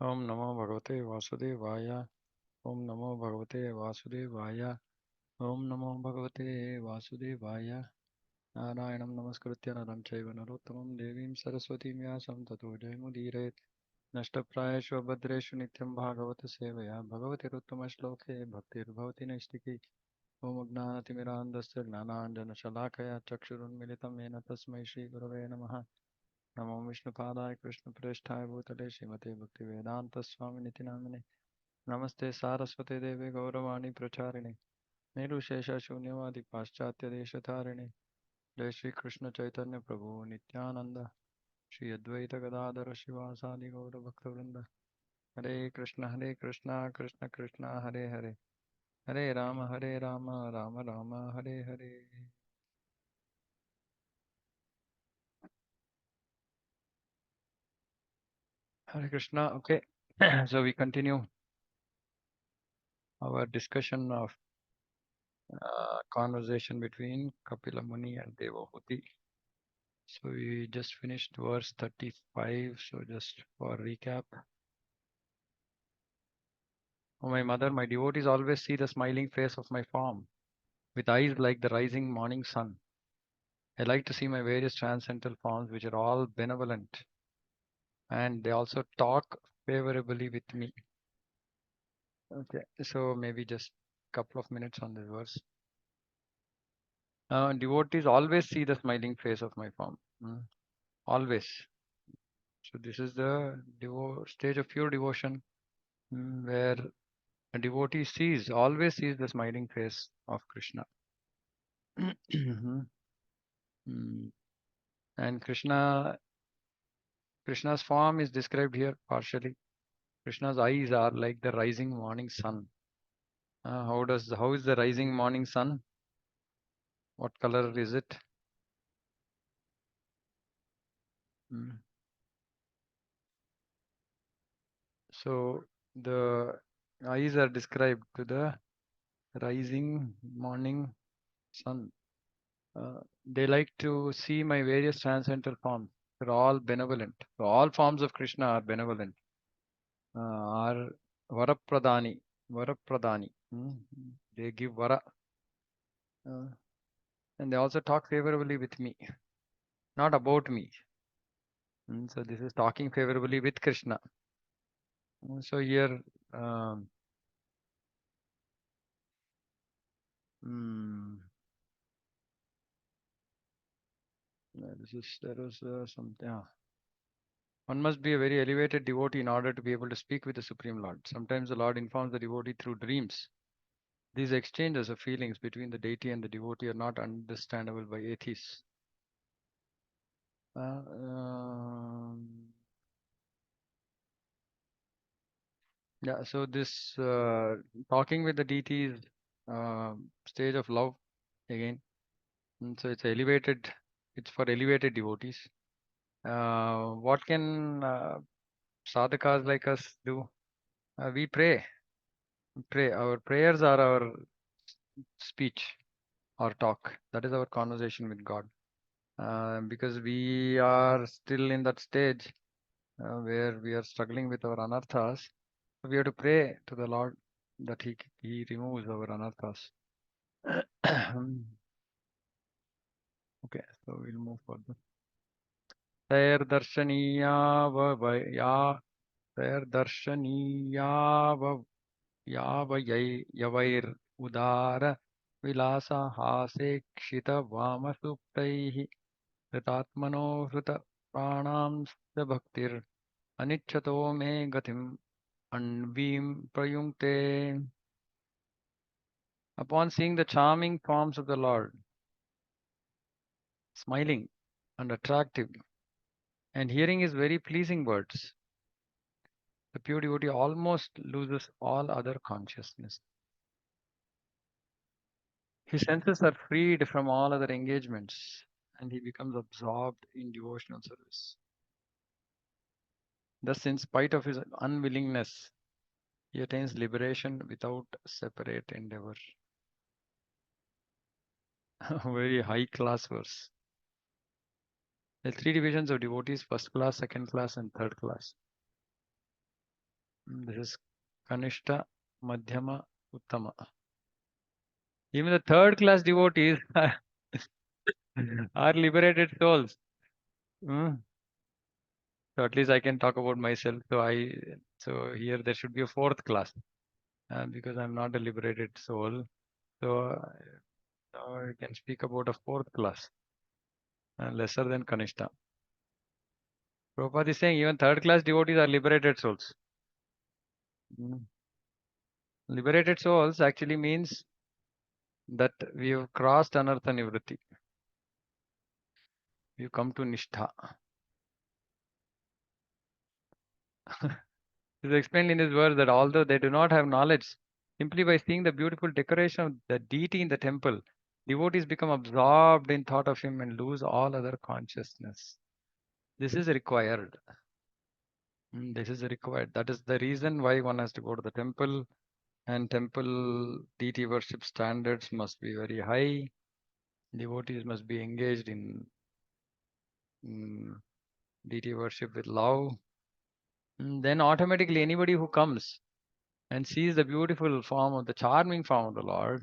Om Namo Bhagavate Vasudevaya. Om Namo Bhagavate Vasudevaya. Om Namo Bhagavate Vasudevaya. Narayanam Namaskritya Naram Chaiva Narottamam Devim Saraswati Vyasam Tato Jayamudire Nashtaprayashu Bhadreshu Nityam Bhagavata Sevaya Bhagavati Ruttama Shloke Bhaktir Bhavati Naistiki Om Gnanatimirandasya Gnananjana Shalakaya Chakshurun Militam Yena Tasmai Shri Gurave Namaha Namo Vishnupadaya Krishna Preshthaya Bhutale Srimate Bhakti Vedanta Swami Niti Namine Namaste Saraswate Deve Gauravani Pracharine Nirushesha Shunyavadi Paschatya Deshatarine Jai Shri Krishna Chaitanya Prabhu Nityananda Shri Advaita Gadadhara Shivasadi Gaura Bhakta Hare Krishna Krishna Krishna Hare Hare Hare Rama Rama Rama Hare Hare. Hare Krishna. Okay. So we continue our discussion of conversation between Kapila Muni and Devahuti. So we just finished verse 35. So just for recap. Oh, my mother, my devotees always see the smiling face of my form, with eyes like the rising morning sun. I like to see my various transcendental forms, which are all benevolent, and they also talk favorably with me. Okay, so maybe just couple of minutes on this verse. Devotees always see the smiling face of my form. Always. So this is the stage of pure devotion, where a devotee always sees the smiling face of Krishna. Mm. And Krishna's form is described here partially. Krishna's eyes are like the rising morning sun. How is the rising morning sun? What color is it? Mm. So the eyes are described to the rising morning sun. They like to see my various transcendental forms. They're all benevolent. So all forms of Krishna are benevolent. Are Varapradani. Varapradani. They give Vara. Uh, and they also talk favorably with me, not about me. So this is talking favorably with Krishna. So here, um, mm, there was something. One must be a very elevated devotee in order to be able to speak with the Supreme Lord. Sometimes the Lord informs the devotee through dreams. These exchanges of feelings between the deity and the devotee are not understandable by atheists. Yeah, so this talking with the deity is stage of love again. So it's elevated. It's for elevated devotees. What can sadhakas like us do? We pray. Pray. Our prayers are our speech or talk. That is our conversation with God. Because we are still in that stage where we are struggling with our anarthas. We have to pray to the Lord that He removes our anarthas. Okay, so we'll move further. Tair darshaniya ya tair darshaniya yavair udara vilasa hase kshita vama suptaihi ritatmano hrita pranam bhaktir anichato me gatim anvim prayunkte. Upon seeing the charming forms of the Lord, smiling and attractive, and hearing his very pleasing words, the pure devotee almost loses all other consciousness. His senses are freed from all other engagements, and he becomes absorbed in devotional service. Thus, in spite of his unwillingness, he attains liberation without separate endeavor. Very high class verse. There are three divisions of devotees: first class, second class, and third class. This is Kanishta, Madhyama, Uttama. Even the third class devotees are liberated souls. Mm. So at least I can talk about myself. So here there should be a fourth class because I'm not a liberated soul. So now I can speak about a fourth class, lesser than Kanishta. Prabhupada is saying even third class devotees are liberated souls. Mm. Liberated souls actually means that we have crossed anartha nivritti. You come to nishtha. It is explained in this verse that although they do not have knowledge, simply by seeing the beautiful decoration of the deity in the temple, devotees become absorbed in thought of him and lose all other consciousness. This is required. This is required. That is the reason why one has to go to the temple, and temple deity worship standards must be very high. Devotees must be engaged in deity worship with love. Then automatically anybody who comes and sees the beautiful form of the charming form of the Lord,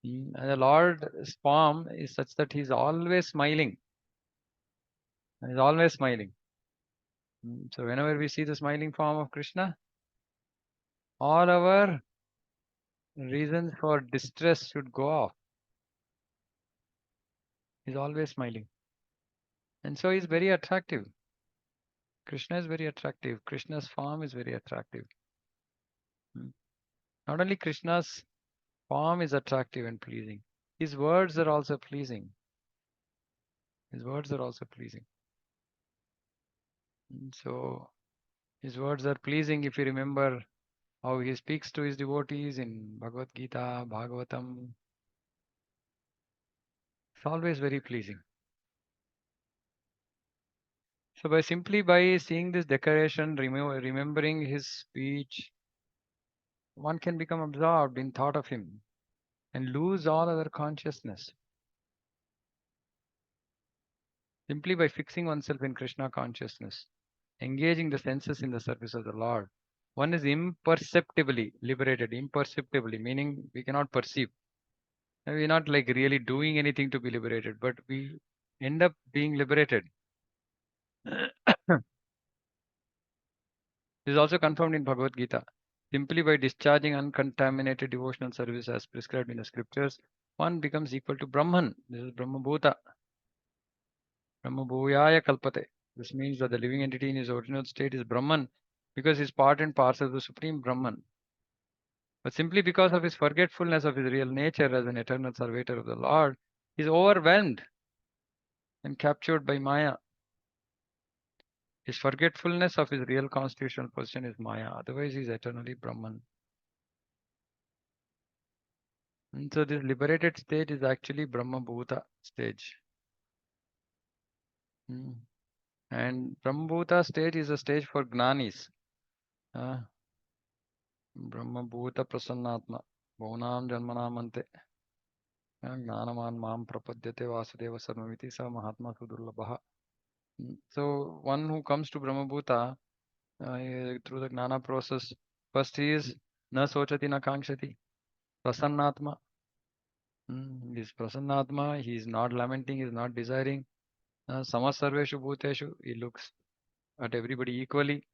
and the Lord's form is such that he's always smiling. He's always smiling. So whenever we see the smiling form of Krishna, all our reasons for distress should go off. He's always smiling. And so he's very attractive. Krishna is very attractive. Krishna's form is very attractive. Mm. Not only Krishna's form is attractive and pleasing, his words are also pleasing. His words are also pleasing. So his words are pleasing if you remember how he speaks to his devotees in Bhagavad Gita, Bhagavatam. It's always very pleasing. So by seeing this decoration, remembering his speech, one can become absorbed in thought of him and lose all other consciousness. Simply by fixing oneself in Krishna consciousness, engaging the senses in the service of the Lord, one is imperceptibly liberated. Imperceptibly, meaning we cannot perceive. We're not like really doing anything to be liberated, but we end up being liberated. This is also confirmed in Bhagavad Gita. Simply by discharging uncontaminated devotional service as prescribed in the scriptures, one becomes equal to Brahman. This is Brahma Bhuta. Brahma Bhuyaya Kalpate. This means that the living entity in his original state is Brahman because he's part and parcel of the Supreme Brahman. But simply because of his forgetfulness of his real nature as an eternal servitor of the Lord, he is overwhelmed and captured by Maya. His forgetfulness of his real constitutional position is Maya. Otherwise, he is eternally Brahman. And so this liberated stage is actually Brahma Bhuta stage. And Brahma Bhuta stage is a stage for Gnanis. Brahma Bhuta Prasannatma. Bhunam Janmanamante. Gnanaman Mam Prapadyate Vasudeva Sarvamiti Sa Mahatma Sudurlabha. So one who comes to Brahma Bhuta through the Gnana process, first he is Na Sochati Na Kangshati. Prasannatma. He is Prasannatma. He is not lamenting. He is not desiring. Samasarveshu Bhuteshu. He looks at everybody equally.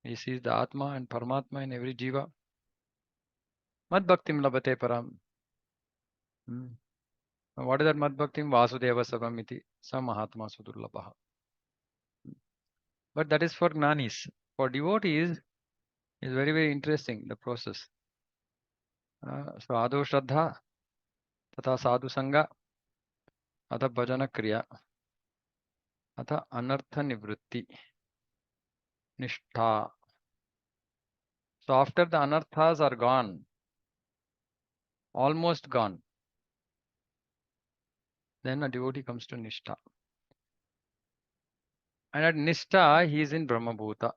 He sees the Atma and Paramatma in every Jiva. Mad Bhaktim Labate Param. What is that Mad Bhaktim? Vasudeva Savamiti. Sa Mahatma Sudurlabha. But that is for Gnanis. For devotees, is very, very interesting, the process. So Ado Shraddha, Tata Sadhu Sangha, Atha Bhajana Kriya, Atha Anartha Nivritti, Nishtha. So after the anarthas are gone, almost gone, then a devotee comes to Nishtha. And at Nishtha, he is in Brahma Bhuta.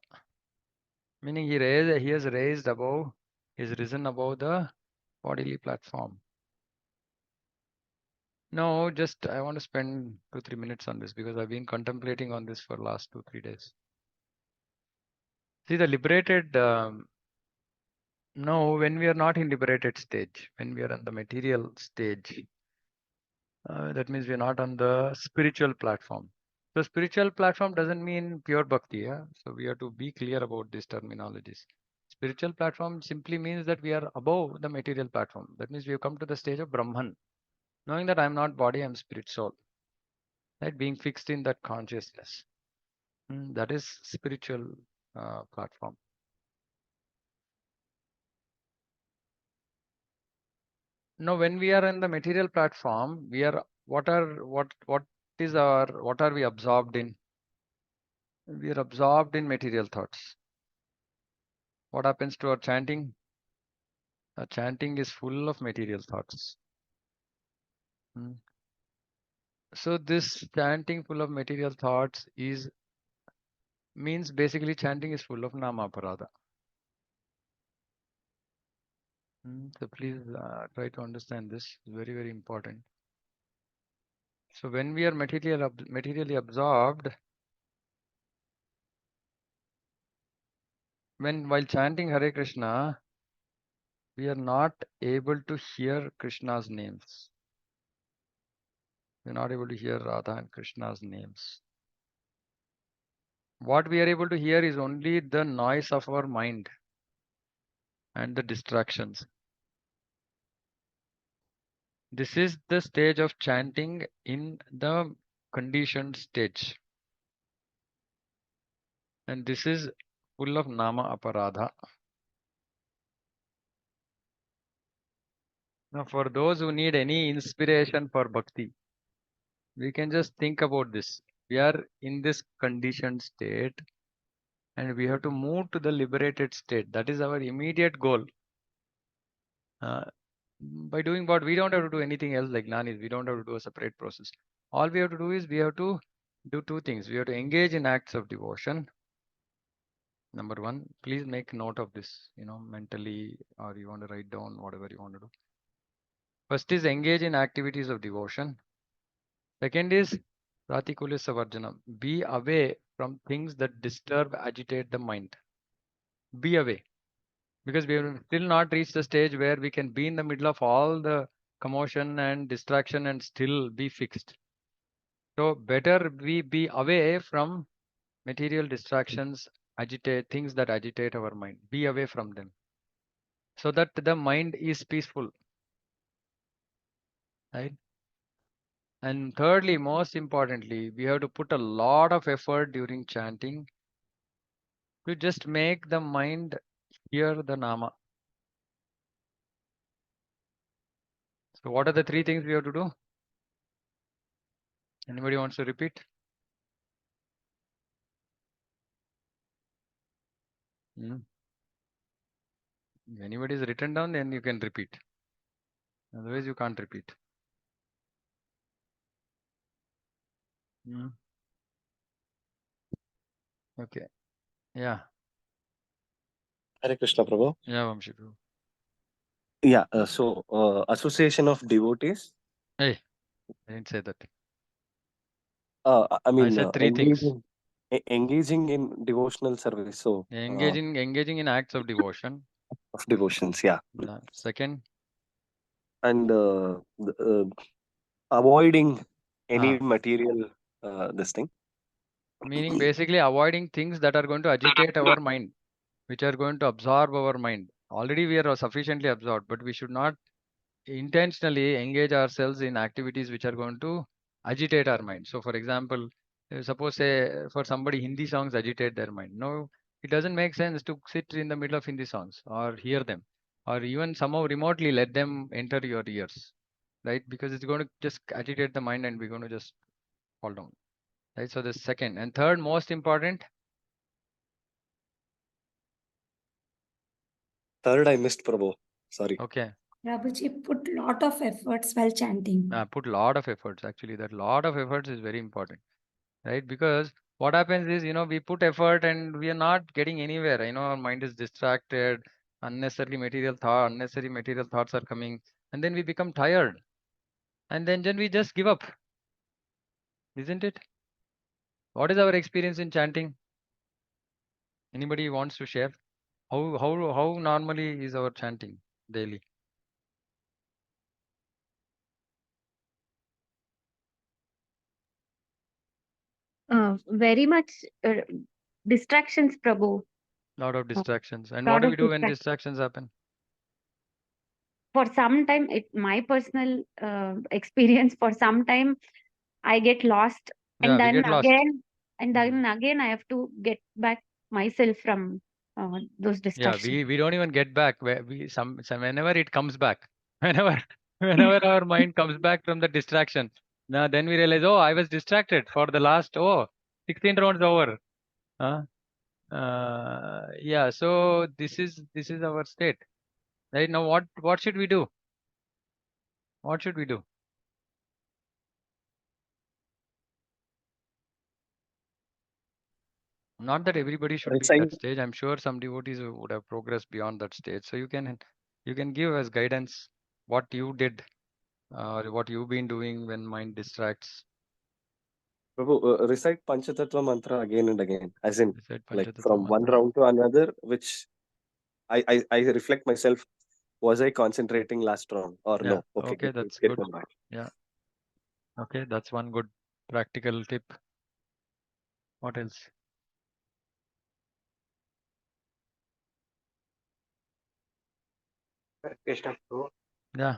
Meaning he has raised above, he has risen above the bodily platform. No, just I want to spend 2-3 minutes on this because I've been contemplating on this for last 2-3 days. See, the liberated, no, when we are not in liberated stage, when we are on the material stage, that means we are not on the spiritual platform. So spiritual platform doesn't mean pure bhakti. Yeah? So we have to be clear about these terminologies. Spiritual platform simply means that we are above the material platform. That means we have come to the stage of Brahman, knowing that I'm not body, I'm spirit soul. Right? Being fixed in that consciousness. That is spiritual platform. Now, when we are in the material platform, we are what are we absorbed in? We are absorbed in material thoughts. What happens to our chanting? Our chanting is full of material thoughts. So this chanting full of material thoughts means basically chanting is full of nama aparadha. So please try to understand this. It's very, very important. So when we are materially absorbed, while chanting Hare Krishna, we are not able to hear Krishna's names. We are not able to hear Radha and Krishna's names. What we are able to hear is only the noise of our mind and the distractions. This is the stage of chanting in the conditioned stage. And this is full of nama aparadha. Now, for those who need any inspiration for bhakti, we can just think about this. We are in this conditioned state and we have to move to the liberated state. That is our immediate goal. By doing what? We don't have to do anything else like Gnanis. We don't have to do a separate process. All we have to do is we have to do two things. We have to engage in acts of devotion. Number one, please make note of this, mentally, or you want to write down whatever you want to do. First is engage in activities of devotion. Second is Pratikulis Savarjanam. Be away from things that disturb, agitate the mind. Be away. Because we have still not reached the stage where we can be in the middle of all the commotion and distraction and still be fixed. So better we be away from material distractions, things that agitate our mind. Be away from them so that the mind is peaceful. Right? And thirdly, most importantly, we have to put a lot of effort during chanting to just make the mind hear the nama. So what are the three things we have to do? Anybody wants to repeat? If anybody is written down, then you can repeat. Otherwise, you can't repeat. Okay. Yeah. Hare Krishna, Prabhu. Yeah, Vamshi. Prabhu. Yeah, association of devotees. Hey, I didn't say that. I I mean, said three things. engaging in devotional service. So, Engaging in acts of devotion. of devotions, yeah. Second, And avoiding any ah, material this thing. meaning basically avoiding things that are going to agitate our mind, which are going to absorb our mind. Already we are sufficiently absorbed, but we should not intentionally engage ourselves in activities which are going to agitate our mind. So, for example, suppose say for somebody Hindi songs agitate their mind. No, it doesn't make sense to sit in the middle of Hindi songs or hear them, or even somehow remotely let them enter your ears, right? Because it's going to just agitate the mind and we're going to just fall down, right? So the second and third most important. Third, I missed, Prabhu. Sorry. Okay. Prabhuji put lot of efforts while chanting. Put lot of efforts. Actually, that lot of efforts is very important, right? Because what happens is, we put effort and we are not getting anywhere. Our mind is distracted, unnecessary material thoughts are coming, and then we become tired, and then we just give up, isn't it? What is our experience in chanting? Anybody wants to share? How normally is our chanting daily? Very much distractions, Prabhu. Lot of distractions. And what Lot do of we do when distractions. distractions happen? For some time, my personal experience, for some time, I get lost, Yeah, and we then get lost. again, and Mhm. then again, I have to get back myself from those Yeah, distractions. we don't even get back where we some whenever it comes back, whenever whenever our mind comes back from the distraction, now then we realize, oh, I was distracted for the last 16 rounds over. Huh? Yeah, so this is our state. Right now, what should we do? What should we do? Not that everybody should be in that Recite, stage. I'm sure some devotees would have progressed beyond that stage. So you can give us guidance what you did or what you've been doing when mind distracts. Prabhu, recite Panchatattva mantra again and again, as in, You said like Panchatattva from one mantra. round to another, which I reflect myself. Was I concentrating last round or Yeah. no? Okay, Okay, get that's get good. one back. Yeah. Okay, that's one good practical tip. What else? Krishna Prabhu. Yeah.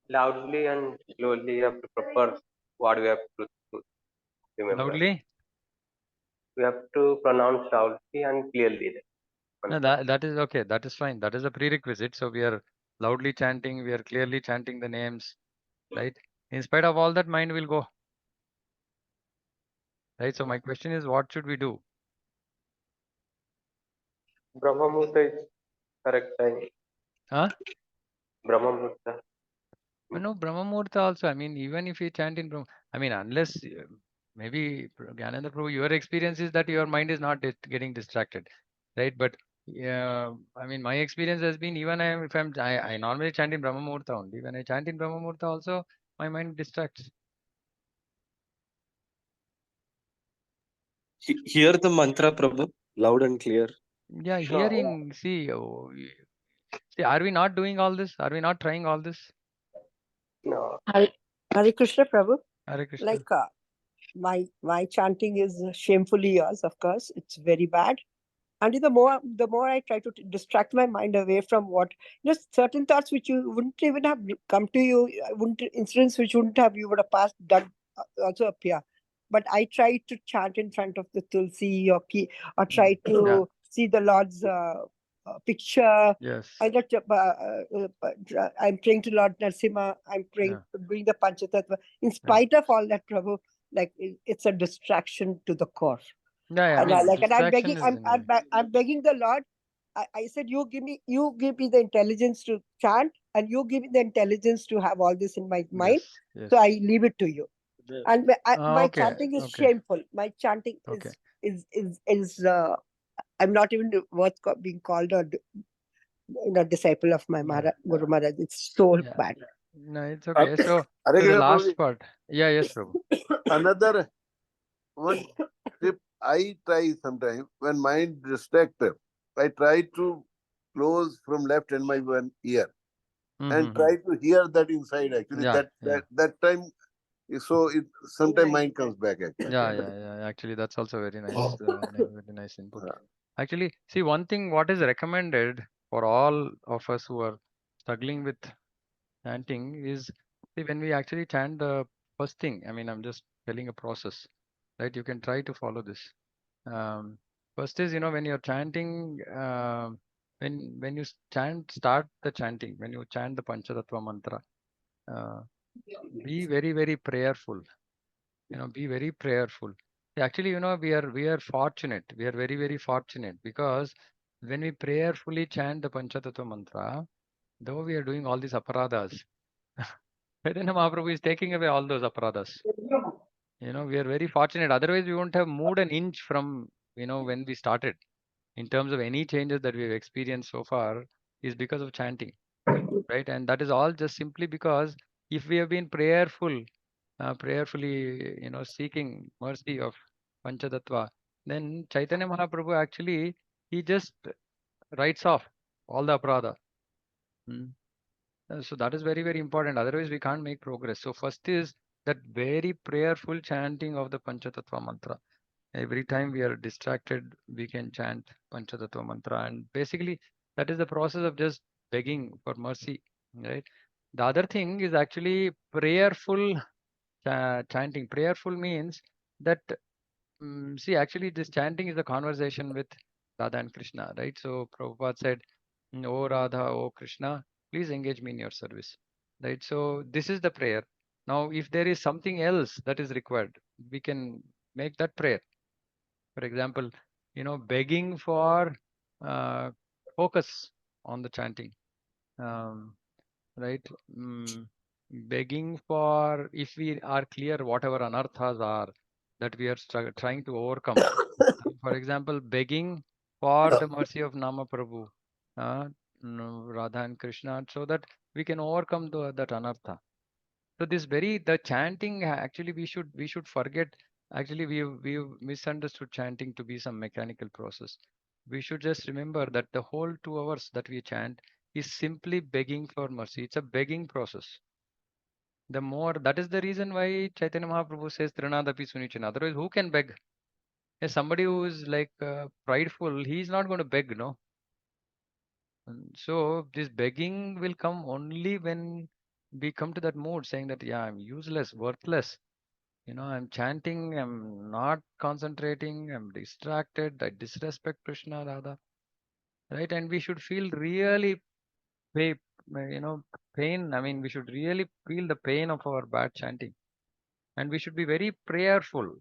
Loudly and slowly you have to proper what we have to remember. Loudly. We have to pronounce loudly and clearly. No, that is okay. That is fine. That is a prerequisite. So we are loudly chanting. We are clearly chanting the names. Right. In spite of all that, mind will go. Right. So my question is, what should we do? Brahma Muhurta is correct time. Huh? Brahma Muhurta. No, Brahma Muhurta also. I mean, even if you chant in Brahma, I mean, unless maybe Gyanendra Prabhu, your experience is that your mind is not getting distracted, right? But yeah, I mean, my experience has been even if I normally chant in Brahma Muhurta only. When I chant in Brahma Muhurta also, my mind distracts. Hear the mantra, Prabhu, loud and clear. Yeah, No, hearing. See, are we not doing all this? Are we not trying all this? no. Hare Krishna, Prabhu. Hare Krishna. Like my chanting is shamefully yours, of course. It's very bad. And the more I try to distract my mind away from what, certain thoughts which you wouldn't even have come to you, wouldn't incidents which wouldn't have you would have passed done also appear. But I try to chant in front of the Tulsi or try to Yeah. see the Lord's picture. Yes. I'm praying to Lord Narsimha. I'm praying, doing the Panchatattva. In spite of all that, Prabhu, like it's a distraction to the core. Yeah, I And mean, I'm begging, distraction is in I'm begging the Lord. I said, you give me the intelligence to chant, and you give me the intelligence to have all this in my mind. yes. So I leave it to you. And my Okay, chanting is okay. shameful. My chanting Okay. is I'm not even worth being called a disciple of my Guru Maharaj. It's so Yeah. bad. No, it's okay. So Hare the Krishna, last Prabhuji. part. Yeah, yes, Prabhu. Another one tip I try sometime when mind distracted. I try to close from left and my one ear and try to hear that inside. Actually, Yeah, that time, so it sometime mind comes back. Actually, yeah. Actually, that's also very nice, very nice input. Actually, see, one thing what is recommended for all of us who are struggling with chanting is, see, when we actually chant the first thing. I mean, I'm just telling a process, right? You can try to follow this. First is, when you're chanting, when you start the chanting, when you chant the Panchatattva mantra, be very, very prayerful. Be very prayerful. Actually, we are fortunate. We are very, very fortunate because when we prayerfully chant the Panchatattva mantra, though we are doing all these aparadhas, Chaitanya Mahaprabhu is taking away all those aparadhas. We are very fortunate. Otherwise, we wouldn't have moved an inch from, when we started. In terms of any changes that we've experienced so far is because of chanting, right? And that is all just simply because if we have been prayerfully, seeking mercy of Panchatattva, then Chaitanya Mahaprabhu actually he just writes off all the aparadha. So that is very, very important. Otherwise, we can't make progress. So first is that very prayerful chanting of the Panchatattva mantra. Every time we are distracted, we can chant Panchatattva mantra. And basically, that is the process of just begging for mercy, right? The other thing is actually prayerful chanting. Prayerful means that, see, actually, this chanting is a conversation with Radha and Krishna, right? So Prabhupada said, "O Radha, O Krishna, please engage me in your service," right? So this is the prayer. Now, if there is something else that is required, we can make that prayer. For example, begging for focus on the chanting, right? Begging for, if we are clear whatever anarthas are that we are trying to overcome. For example, begging for the mercy of Nama Prabhu, Radha and Krishna, so that we can overcome that anartha. So the chanting, actually we should forget. Actually, we've misunderstood chanting to be some mechanical process. We should just remember that the whole 2 hours that we chant is simply begging for mercy. It's a begging process. That is the reason why Chaitanya Mahaprabhu says Trinadapi Sunichan. Otherwise, who can beg? Somebody who is like prideful, he's not going to beg, no. So this begging will come only when we come to that mood, saying that, yeah, I'm useless, worthless. I'm chanting, I'm not concentrating, I'm distracted, I disrespect Krishna, Radha, right? And we should feel really pain, pain. I mean, we should really feel the pain of our bad chanting, and we should be very prayerful.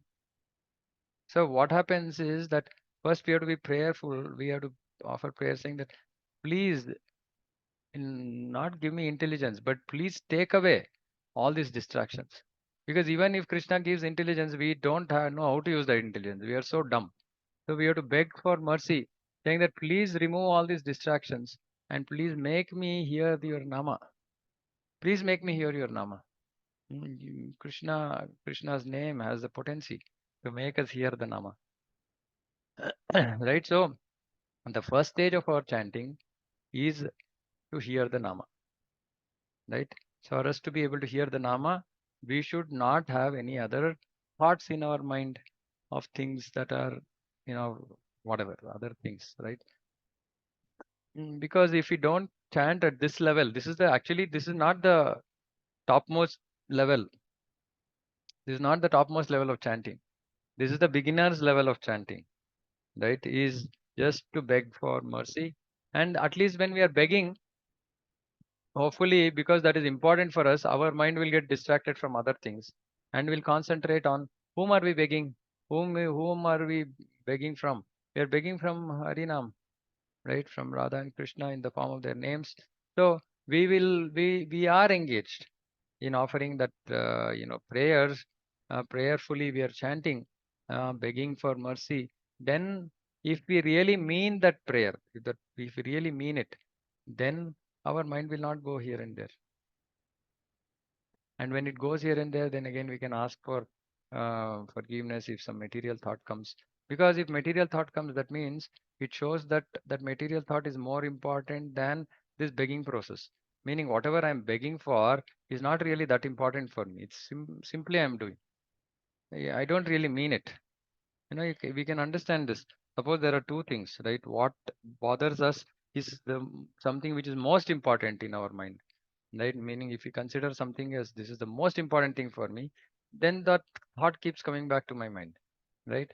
So what happens is that first we have to be prayerful. We have to offer prayer saying that, please not give me intelligence, but please take away all these distractions. Because even if Krishna gives intelligence, we don't know how to use that intelligence. We are so dumb. So we have to beg for mercy, saying that please remove all these distractions and please make me hear your Nama. Please make me hear your Nama. Krishna's name has the potency to make us hear the Nama. Right? So the first stage of our chanting is to hear the Nama. Right? So for us to be able to hear the Nama, we should not have any other thoughts in our mind of things that are, whatever, other things, right? Because if we don't chant at this level, this is not the topmost level. This is not the topmost level of chanting. This is the beginner's level of chanting, right? Is just to beg for mercy. And at least when we are begging, hopefully, because that is important for us, our mind will get distracted from other things and will concentrate on whom are we begging, whom are we begging from. We are begging from Harinam, right? From Radha and Krishna in the form of their names. So we are engaged in offering that prayers. Prayerfully we are chanting, begging for mercy. Then if we really mean that prayer, if we really mean it, then our mind will not go here and there. And when it goes here and there, then again we can ask for forgiveness if some material thought comes. Because if material thought comes, that means it shows that that material thought is more important than this begging process. Meaning whatever I'm begging for is not really that important for me. It's simply I'm doing. I don't really mean it. We can understand this. Suppose there are two things, right? What bothers us is something which is most important in our mind, right? Meaning if you consider something as this is the most important thing for me, then that thought keeps coming back to my mind, right?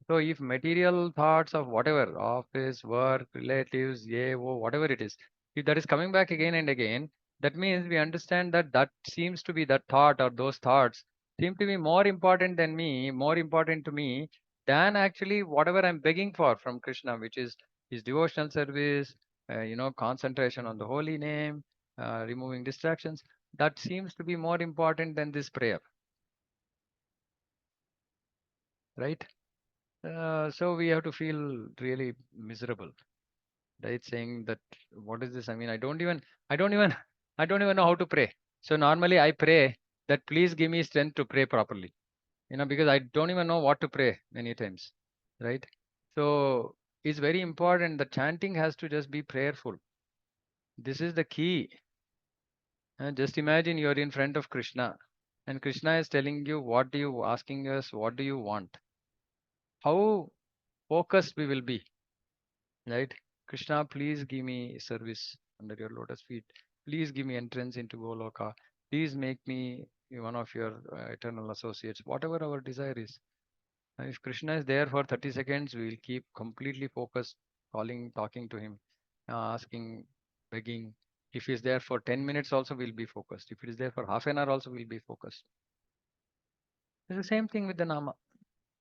So if material thoughts of whatever, office, work, relatives, whatever it is, if that is coming back again and again, that means we understand that that seems to be that thought or those thoughts seem to be more important than me, more important to me than actually whatever I'm begging for from Krishna, which is his devotional service, concentration on the holy name, removing distractions. That seems to be more important than this prayer, right? So we have to feel really miserable, right? Saying that, what is this? I mean, I don't even I don't even know how to pray. So normally I pray that please give me strength to pray properly, because I don't even know what to pray many times, right? So is very important. The chanting has to just be prayerful. This is the key. Just imagine you're in front of Krishna, and Krishna is telling you, what do you asking us, what do you want? How focused we will be, right? Krishna, please give me service under your lotus feet. Please give me entrance into Goloka. Please make me one of your eternal associates. Whatever our desire is. If Krishna is there for 30 seconds, we will keep completely focused, calling, talking to him, asking, begging. If he's there for 10 minutes, also we'll be focused. If it is there for half an hour, also we'll be focused. It's the same thing with the Nama.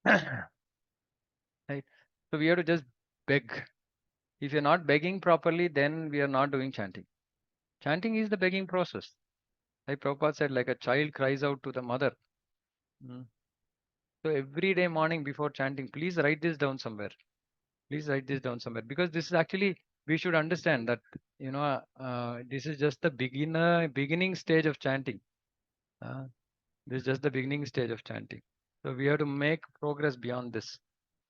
Right? So we have to just beg. If you're not begging properly, then we are not doing chanting. Chanting is the begging process. Like Prabhupada said, like a child cries out to the mother. So every day morning before chanting, please write this down somewhere. Please write this down somewhere, because this is actually, we should understand that, this is just the beginning stage of chanting. This is just the beginning stage of chanting. So we have to make progress beyond this.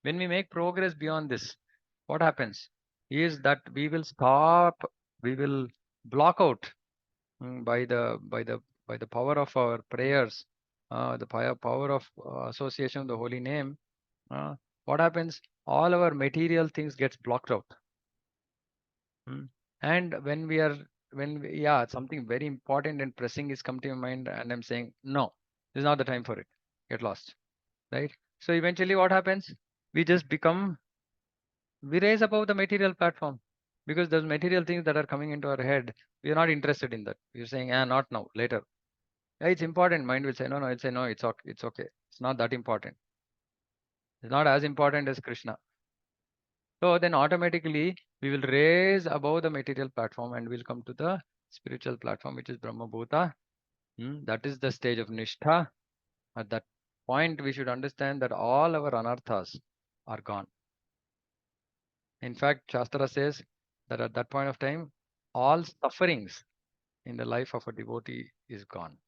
When we make progress beyond this, what happens is that we will stop, we will block out by the power of our prayers, the power of association of the holy name. What happens? All our material things gets blocked out. And when something very important and pressing is come to your mind, and I'm saying, no, this is not the time for it. Get lost, right? So eventually what happens? We just we raise above the material platform, because those material things that are coming into our head, we are not interested in that. We're saying, not now, later. Yeah, it's important. Mind will say, no, it'll say, no, it's okay. It's okay. It's not that important. It's not as important as Krishna. So then automatically we will raise above the material platform and we'll come to the spiritual platform, which is Brahma Bhuta. That is the stage of Nishtha. At that point, we should understand that all our anarthas are gone. In fact, Shastra says that at that point of time, all sufferings in the life of a devotee is gone.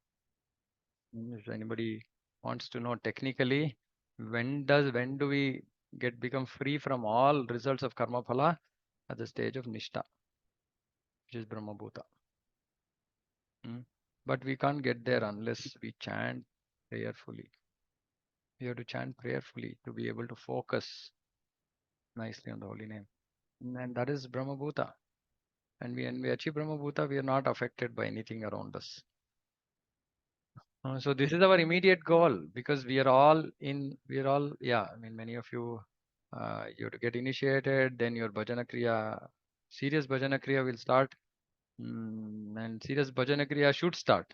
If anybody wants to know technically, when do we become free from all results of karma phala? At the stage of Nishtha, which is Brahma Bhuta. But we can't get there unless we chant prayerfully. We have to chant prayerfully to be able to focus nicely on the holy name. And that is Brahma Bhuta. And when we achieve Brahma Bhuta, we are not affected by anything around us. So this is our immediate goal, because many of you, you have to get initiated, then your bhajana kriya, serious bhajana kriya will start. And serious bhajana kriya should start.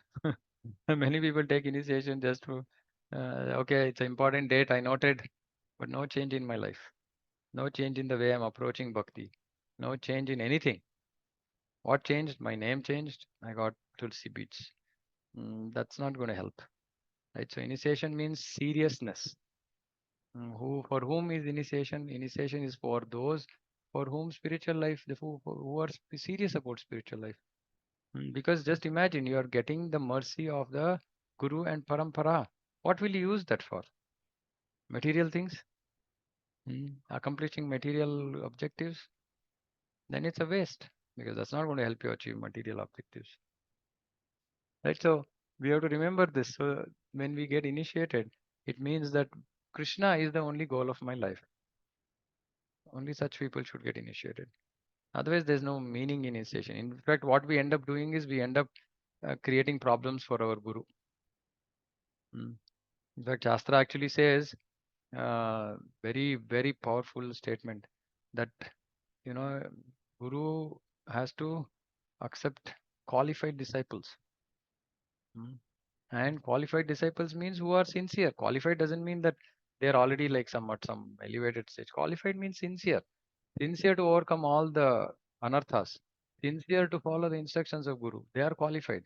Many people take initiation just to, okay, it's an important date, I noted, but no change in my life. No change in the way I'm approaching bhakti. No change in anything. What changed? My name changed. I got Tulsi beads. That's not going to help. Right? So initiation means seriousness. For whom is initiation? Initiation is for those for whom spiritual life, who are serious about spiritual life. Because just imagine, you are getting the mercy of the Guru and Parampara. What will you use that for? Material things? Accomplishing material objectives? Then it's a waste, because that's not going to help you achieve material objectives. Right? So we have to remember this. So when we get initiated, it means that Krishna is the only goal of my life. Only such people should get initiated. Otherwise, there's no meaning in initiation. In fact, what we end up doing is we end up creating problems for our Guru. In fact, Shastra actually says, very, very powerful statement, that, Guru has to accept qualified disciples. And qualified disciples means who are sincere. Qualified doesn't mean that they're already like some elevated stage. Qualified means sincere. Sincere to overcome all the anarthas. Sincere to follow the instructions of Guru. They are qualified.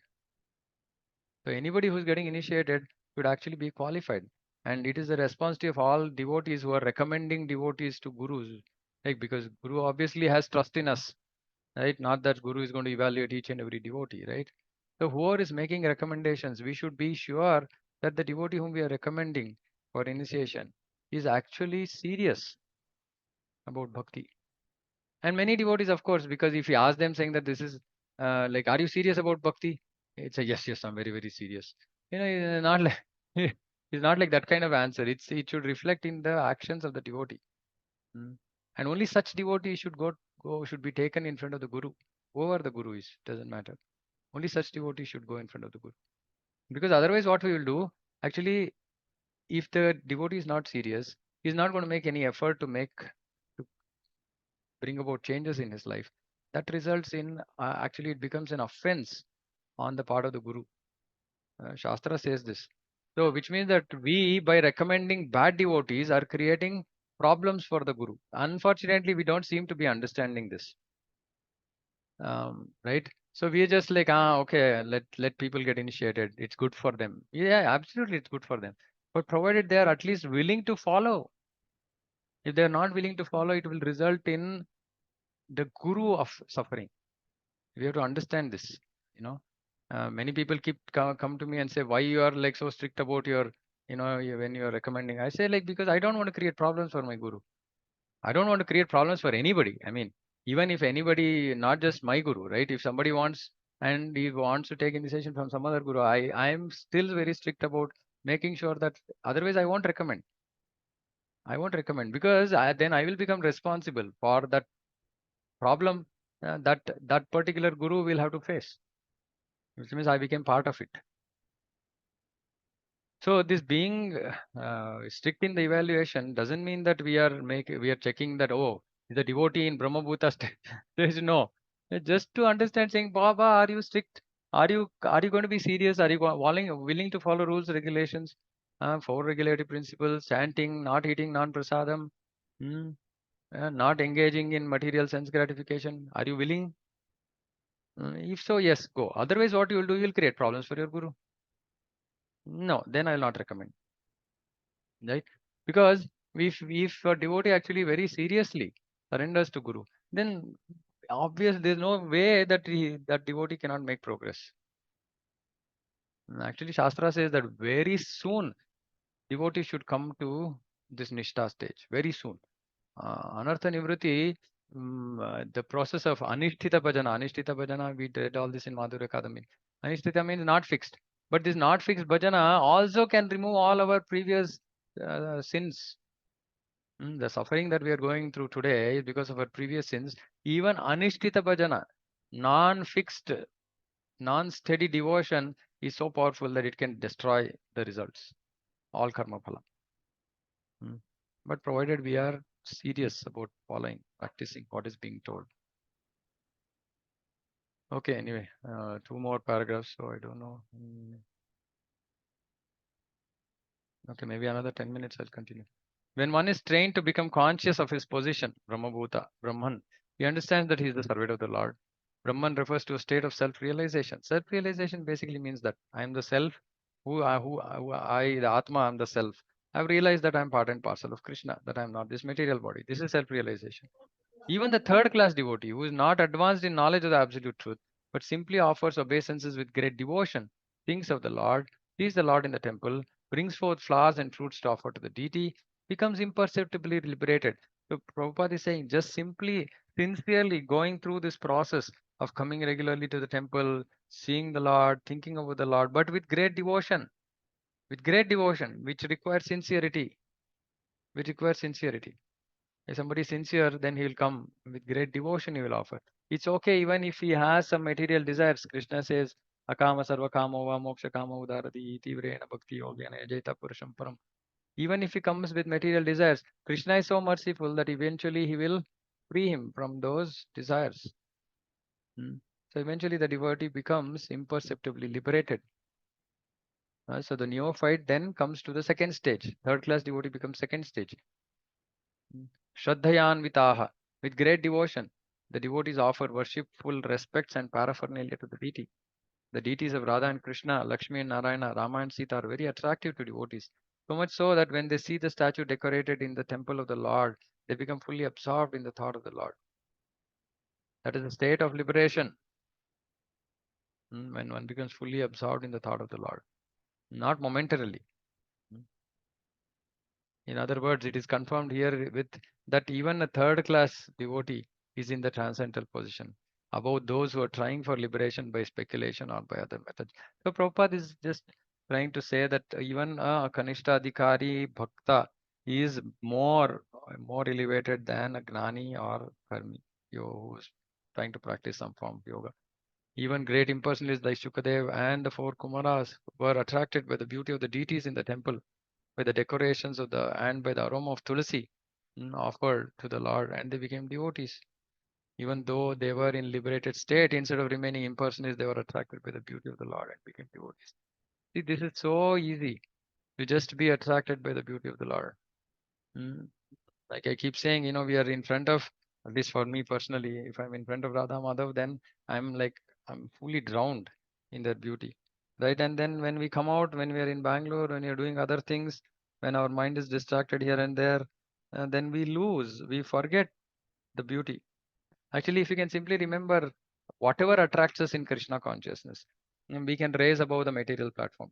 So anybody who's getting initiated should actually be qualified. And it is the responsibility of all devotees who are recommending devotees to Gurus. Like, because Guru obviously has trust in us, right? Not that Guru is going to evaluate each and every devotee, right? So whoever is making recommendations, we should be sure that the devotee whom we are recommending for initiation is actually serious about bhakti. And many devotees, of course, because if you ask them saying that this is like, are you serious about bhakti? It's a yes, yes, I'm very, very serious. It's not like it's not like that kind of answer. It should reflect in the actions of the devotee. And only such devotee should be taken in front of the guru. Whoever the guru is, doesn't matter. Only such devotee should go in front of the guru. Because otherwise, what we will do, actually, if the devotee is not serious, he's not going to make any effort to bring about changes in his life. That results in actually it becomes an offense on the part of the guru. Shastra says this. So, which means that we, by recommending bad devotees, are creating problems for the guru. Unfortunately, we don't seem to be understanding this. Right? So we are just like, okay, let people get initiated. It's good for them. Yeah, absolutely, it's good for them. But provided they are at least willing to follow. If they are not willing to follow, it will result in the guru of suffering. We have to understand this. Many people come to me and say, why you are like so strict about your, when you are recommending. I say, like, because I don't want to create problems for my guru. I don't want to create problems for anybody. I mean, even if anybody, not just my guru, right? If somebody wants and he wants to take initiation from some other guru, I am still very strict about making sure that otherwise I won't recommend. I won't recommend because then I will become responsible for that problem that particular guru will have to face, which means I became part of it. So this being strict in the evaluation doesn't mean that we are checking that, oh, is a devotee in Brahmabhuta state. There is no. Just to understand, saying, Baba, are you strict? Are you going to be serious? Are you willing to follow rules, regulations, 4 regulatory principles, chanting, not eating non-prasadam, not engaging in material sense gratification? Are you willing? If so, yes, go. Otherwise, what you will do, you will create problems for your guru. No, then I will not recommend. Right? Because if a devotee actually very seriously surrenders to Guru, then obviously there's no way that that devotee cannot make progress. Actually, Shastra says that very soon devotee should come to this Nishtha stage. Very soon. Anartha Nivritti, the process of Anishtita Bhajana. Anishtita Bhajana, we did all this in Madhurya Akademi. Anishtita means not fixed. But this not fixed bhajana also can remove all our previous sins. The suffering that we are going through today is because of our previous sins. Even anishtita bhajana, non-fixed, non-steady devotion is so powerful that it can destroy the results, all karma phala. But provided we are serious about following, practicing what is being told. Okay, anyway, 2 more paragraphs, so I don't know. Okay, maybe another 10 minutes I'll continue. When one is trained to become conscious of his position, Brahmabhuta, Brahman, he understands that he is the servant of the Lord. Brahman refers to a state of self-realization. Self-realization basically means that I am the self, the Atma, I am the self. I've realized that I'm part and parcel of Krishna, that I'm not this material body. This is self-realization. Even the third-class devotee who is not advanced in knowledge of the absolute truth, but simply offers obeisances with great devotion, thinks of the Lord, sees the Lord in the temple, brings forth flowers and fruits to offer to the deity, becomes imperceptibly liberated. So Prabhupada is saying just simply, sincerely going through this process of coming regularly to the temple, seeing the Lord, thinking about the Lord, but with great devotion, which requires sincerity, If somebody is sincere, then he will come with great devotion, he will offer. It's okay even if he has some material desires. Krishna says, Akama sarva kamo va moksha kama udarati tivrena bhakti yogena ajeta purusham param. Even if he comes with material desires, Krishna is so merciful that eventually he will free him from those desires. So eventually the devotee becomes imperceptibly liberated. So the neophyte then comes to the second stage. Third class devotee becomes second stage. Shraddhayanvitaha, with great devotion, the devotees offer worshipful respects and paraphernalia to the deity. The deities of Radha and Krishna, Lakshmi and Narayana, Rama and Sita are very attractive to devotees. So much so that when they see the statue decorated in the temple of the Lord, they become fully absorbed in the thought of the Lord. That is a state of liberation. When one becomes fully absorbed in the thought of the Lord, not momentarily. In other words, it is confirmed here with that even a third class devotee is in the transcendental position above those who are trying for liberation by speculation or by other methods. So Prabhupada is just trying to say that even a Kanishta Adhikari Bhakta is more elevated than a Gnani or Karmi who is trying to practice some form of yoga. Even great impersonalists like Shukadev and the four Kumaras were attracted by the beauty of the deities in the temple, by the decorations of and by the aroma of Tulasi offered to the Lord, and they became devotees. Even though they were in liberated state, instead of remaining impersonalists, they were attracted by the beauty of the Lord and became devotees. See, this is so easy to just be attracted by the beauty of the Lord. Like I keep saying, we are in front of, at least for me personally, if I'm in front of Radha Madhav, then I'm fully drowned in their beauty, right? And then when we come out, when we are in Bangalore, when you're doing other things, when our mind is distracted here and there, then we forget the beauty. Actually, if you can simply remember whatever attracts us in Krishna consciousness, we can raise above the material platform.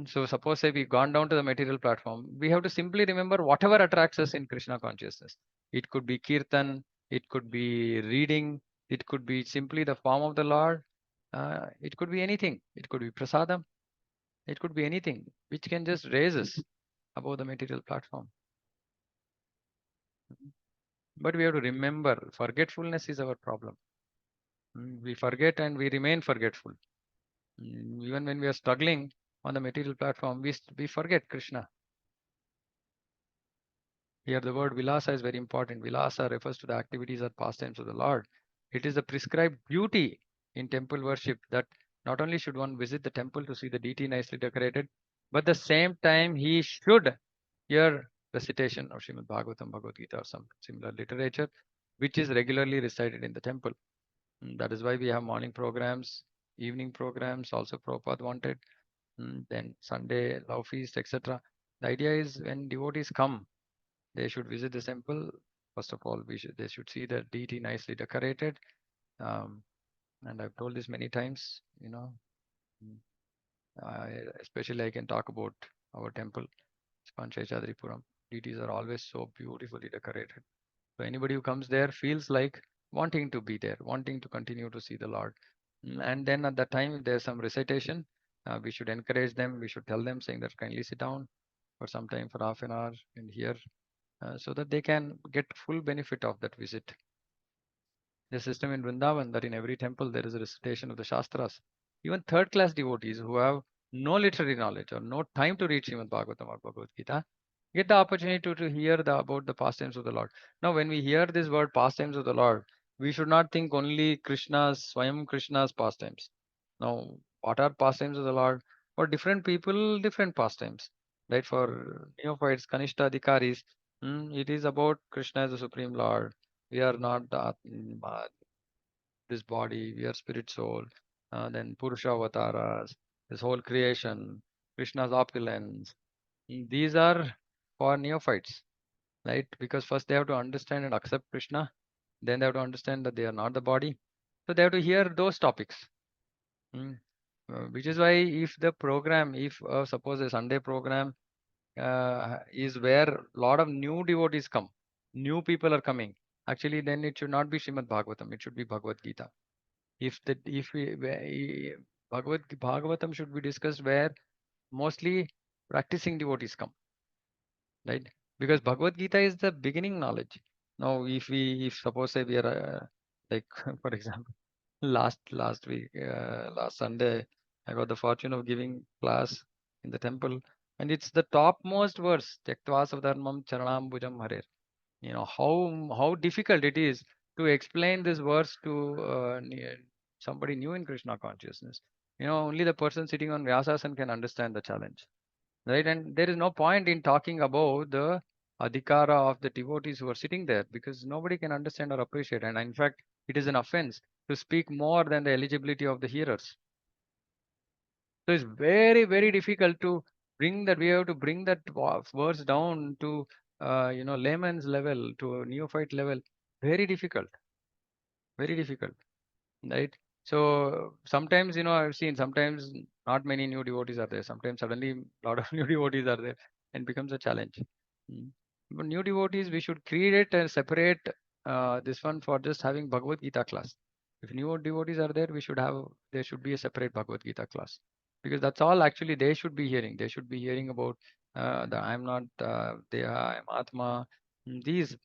So suppose say we've gone down to the material platform, we have to simply remember whatever attracts us in Krishna consciousness. It could be kirtan, it could be reading, it could be simply the form of the Lord, it could be anything. It could be prasadam, it could be anything which can just raise us above the material platform. But we have to remember, forgetfulness is our problem. We forget and we remain forgetful. Even when we are struggling on the material platform, we forget Krishna. Here the word vilasa is very important. Vilasa refers to the activities or pastimes of the Lord. It is the prescribed duty in temple worship that not only should one visit the temple to see the deity nicely decorated, but the same time he should hear recitation of Srimad Bhagavatam, Bhagavad Gita or some similar literature, which is regularly recited in the temple. That is why we have morning programs, evening programs, also Prabhupada wanted. Then Sunday, love feast, etc. The idea is when devotees come, they should visit the temple. First of all, they should see the deity nicely decorated. And I've told this many times, especially I can talk about our temple, Panchayachadripuram. Deities are always so beautifully decorated. So anybody who comes there feels like wanting to be there, wanting to continue to see the Lord. And then at that time, if there's some recitation, we should encourage them. We should tell them saying that kindly sit down for some time, for half an hour and hear, so that they can get full benefit of that visit. The system in Vrindavan that in every temple there is a recitation of the Shastras. Even third class devotees who have no literary knowledge or no time to read Srimad Bhagavatam or Bhagavad Gita get the opportunity to hear about the pastimes of the Lord. Now, when we hear this word pastimes of the Lord, we should not think only Swayam Krishna's pastimes. Now, what are pastimes of the Lord? For different people, different pastimes. Right? For neophytes, Kanishta Adhikaris, it is about Krishna as the Supreme Lord. We are not this body, we are spirit soul. Then Purusha avatars, this whole creation, Krishna's opulence. These are for neophytes, right? Because first they have to understand and accept Krishna. Then they have to understand that they are not the body. So they have to hear those topics. Which is why if the program, if suppose a Sunday program is where a lot of new devotees come, new people are coming, actually then it should not be Srimad Bhagavatam, it should be Bhagavad Gita. Bhagavatam should be discussed where mostly practicing devotees come, right? Because Bhagavad Gita is the beginning knowledge. Now, if suppose say we are like for example, last week, last Sunday, I got the fortune of giving class in the temple, and it's the topmost verse, Tyaktva Savdharmam Charanambujam Harer. How difficult it is to explain this verse to somebody new in Krishna consciousness. Only the person sitting on Vyasasana can understand the challenge, right? And there is no point in talking about the adhikara of the devotees who are sitting there, because nobody can understand or appreciate. And in fact, it is an offense to speak more than the eligibility of the hearers. So it's very, very difficult to bring that. We have to bring that verse down to layman's level, to a neophyte level. Very difficult, right? So sometimes, I've seen sometimes not many new devotees are there. Sometimes suddenly a lot of new devotees are there and becomes a challenge. But new devotees, we should create a separate this one for just having Bhagavad Gita class. If new devotees are there, there should be a separate Bhagavad Gita class, because that's all actually they should be hearing. They should be hearing about the I'm not Deha, I'm Atma. These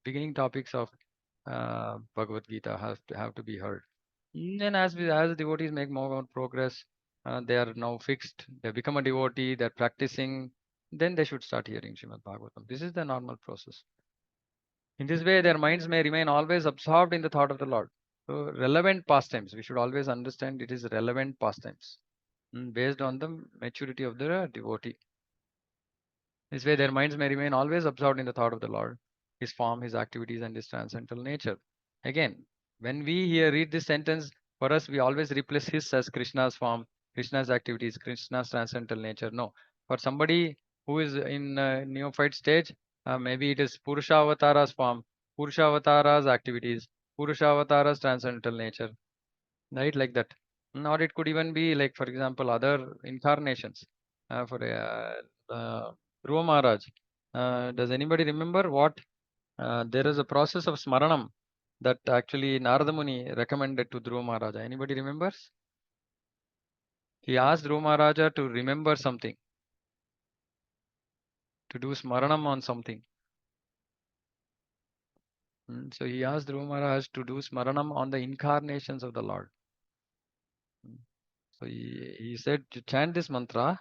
beginning topics of Bhagavad Gita have to be heard. Then as the devotees make more progress, they are now fixed. They become a devotee. They're practicing. Then they should start hearing Srimad Bhagavatam. This is the normal process. In this way, their minds may remain always absorbed in the thought of the Lord. So relevant pastimes. We should always understand it is relevant pastimes based on the maturity of the devotee. This way, their minds may remain always absorbed in the thought of the Lord, His form, His activities, and His transcendental nature. Again, when we here read this sentence, for us, we always replace His as Krishna's form, Krishna's activities, Krishna's transcendental nature. No. For somebody who is in neophyte stage, maybe it is Purusha Avatara's form, Purusha Avatara's activities, Purusha Avatara's transcendental nature, right? Like that. Or it could even be like, for example, other incarnations. For Dhruva Maharaj, does anybody remember what? There is a process of smaranam that actually Narada Muni recommended to Dhruva Maharaja. Anybody remembers? He asked Dhruva Maharaja to remember something, to do smaranam on something. So he asked Dhruva Maharaj to do smaranam on the incarnations of the Lord. So he said to chant this mantra,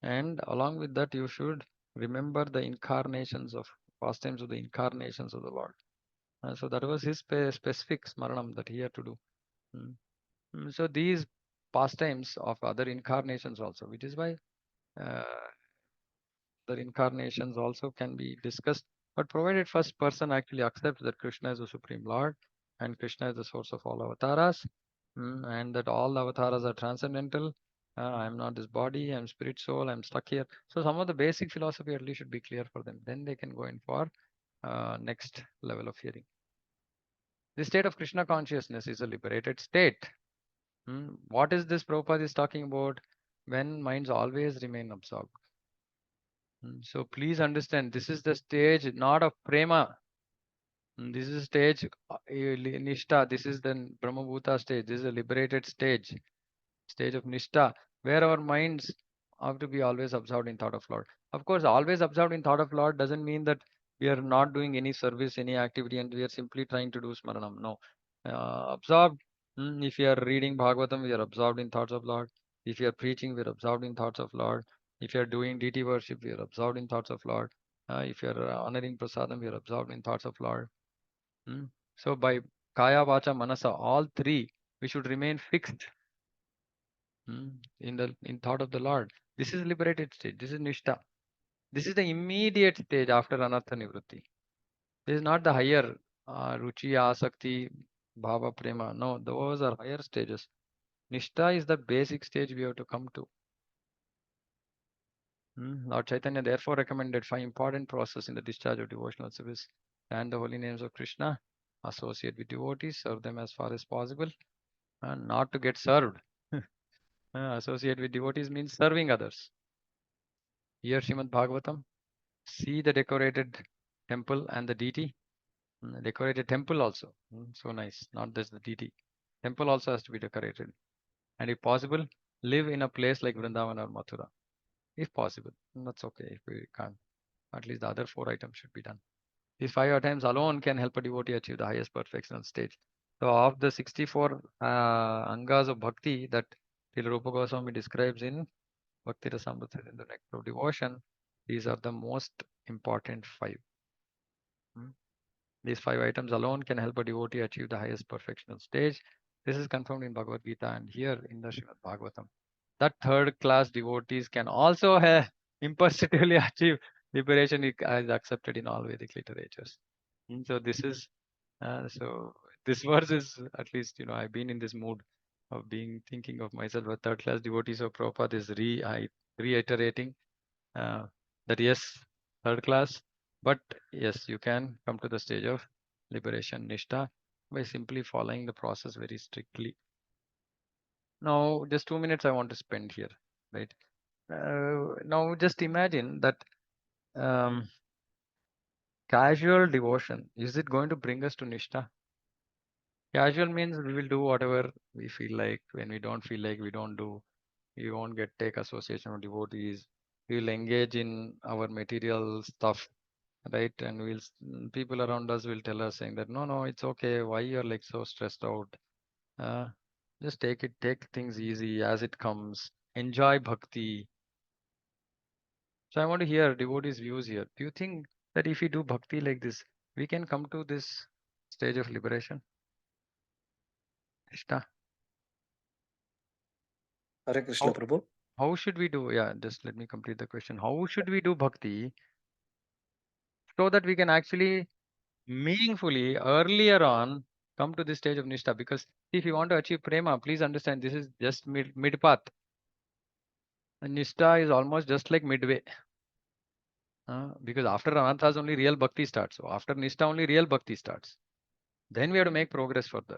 and along with that you should remember the incarnations of pastimes of the incarnations of the Lord. So that was his specific smaranam that he had to do. So these pastimes of other incarnations also, which is why other incarnations also can be discussed, but provided first person actually accepts that Krishna is the Supreme Lord and Krishna is the source of all avatars, and that all avatars are transcendental. I'm not this body, I'm spirit soul, I'm stuck here. So some of the basic philosophy at least should be clear for them. Then they can go in for next level of hearing. The state of Krishna consciousness is a liberated state. What is this Prabhupada is talking about? When minds always remain absorbed. So please understand, this is the stage not of prema. This is stage nishtha. This is the Brahmabhuta stage. This is a liberated stage of nishtha, where our minds have to be always absorbed in thought of Lord. Of course, always absorbed in thought of Lord doesn't mean that we are not doing any service, any activity, and we are simply trying to do smaranam. No. Absorbed. If you are reading Bhagavatam, we are absorbed in thoughts of Lord. If you are preaching, we are absorbed in thoughts of Lord. If you are doing deity worship, we are absorbed in thoughts of Lord. If you are honoring prasadam, we are absorbed in thoughts of Lord. So by kaya, vacha, manasa, all three, we should remain fixed in thought of the Lord. This is liberated stage. This is nishtha. This is the immediate stage after anartha nivritti. This is not the higher ruchi, asakti, bhava, prema. No, those are higher stages. Nishtha is the basic stage we have to come to. Lord Chaitanya therefore recommended 5 important processes in the discharge of devotional service. And the holy names of Krishna, associate with devotees, serve them as far as possible, and not to get served. Associate with devotees means serving others. Hear Srimad Bhagavatam, see the decorated temple and the deity. Decorated temple also. So nice, not just the deity. Temple also has to be decorated. And if possible, live in a place like Vrindavan or Mathura. If possible. That's okay if we can't. At least the other 4 items should be done. These 5 items alone can help a devotee achieve the highest perfectional stage. So of the 64 angas of bhakti that Srila Rupa Goswami describes in Bhakti Rasamrita in the Nectar of Devotion, these are the most important 5. These 5 items alone can help a devotee achieve the highest perfectional stage. This is confirmed in Bhagavad Gita and here in the Srimad Bhagavatam. That third class devotees can also imperceptibly achieve liberation is accepted in all Vedic literatures. So this is this verse is, at least I've been in this mood of thinking of myself a third class devotee. So Prabhupada is reiterating that yes, third class, but yes, you can come to the stage of liberation nishtha by simply following the process very strictly. Now, just 2 minutes I want to spend here, right? Now, just imagine that casual devotion, is it going to bring us to Nishtha? Casual means we will do whatever we feel like. When we don't feel like, we don't do. We won't take association of devotees. We will engage in our material stuff, right? And people around us will tell us saying that no, it's okay. Why you're like so stressed out? Just take things easy as it comes. Enjoy bhakti. So I want to hear devotees' views here. Do you think that if we do bhakti like this, we can come to this stage of liberation? Krishna, Hare Krishna, How- Prabhu. how should we do? Yeah, just let me complete the question. How should we do bhakti so that we can actually meaningfully earlier on come to this stage of Nishtha? Because if you want to achieve prema, please understand this is just mid path. And Nishtha is almost just like midway. Because after Anatha only real bhakti starts. So after Nishtha only real bhakti starts. Then we have to make progress further.